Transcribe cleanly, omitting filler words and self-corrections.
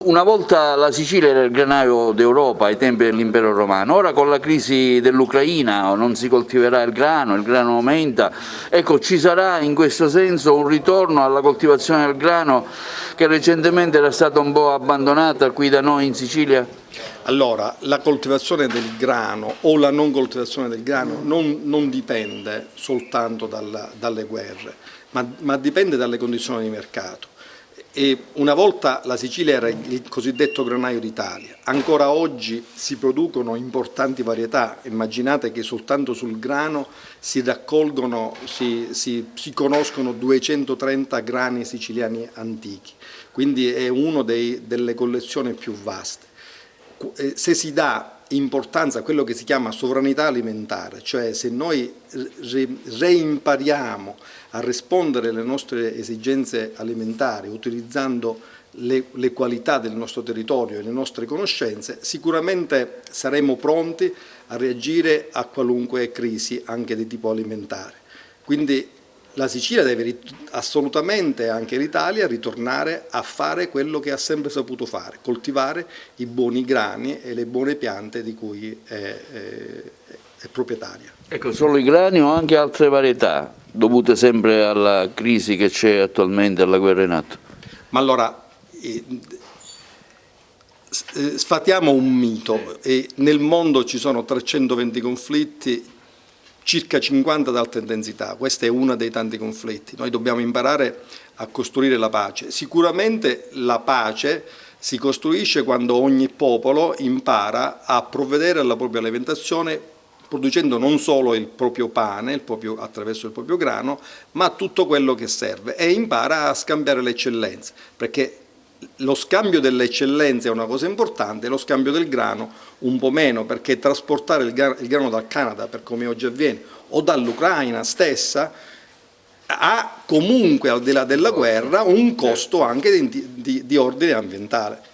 Una volta la Sicilia era il granaio d'Europa ai tempi dell'impero romano, ora con la crisi dell'Ucraina non si coltiverà il grano aumenta, ecco ci sarà in questo senso un ritorno alla coltivazione del grano che recentemente era stata un po' abbandonata qui da noi in Sicilia? Allora, la coltivazione del grano o la non coltivazione del grano non dipende soltanto dalle guerre, ma dipende dalle condizioni di mercato. E una volta la Sicilia era il cosiddetto granaio d'Italia, ancora oggi si producono importanti varietà. Immaginate che soltanto sul grano si raccolgono, si conoscono 230 grani siciliani antichi, quindi è una delle collezioni più vaste. Se si dà importanza a quello che si chiama sovranità alimentare, cioè se noi reimpariamo a rispondere alle nostre esigenze alimentari utilizzando le qualità del nostro territorio e le nostre conoscenze, sicuramente saremo pronti a reagire a qualunque crisi anche di tipo alimentare. Quindi la Sicilia deve assolutamente, anche l'Italia, ritornare a fare quello che ha sempre saputo fare, coltivare i buoni grani e le buone piante di cui è proprietaria. Ecco, solo i grani o anche altre varietà, dovute sempre alla crisi che c'è attualmente, alla guerra in atto? Ma allora, sfatiamo un mito. Nel mondo ci sono 320 conflitti, circa 50 ad alta intensità. Questo è uno dei tanti conflitti. Noi dobbiamo imparare a costruire la pace. Sicuramente la pace si costruisce quando ogni popolo impara a provvedere alla propria alimentazione, producendo non solo il proprio pane, attraverso il proprio grano, ma tutto quello che serve, e impara a scambiare le eccellenze, perché lo scambio delle eccellenze è una cosa importante, lo scambio del grano un po' meno, perché trasportare il grano dal Canada, per come oggi avviene, o dall'Ucraina stessa, ha comunque, al di là della guerra, un costo anche di ordine ambientale.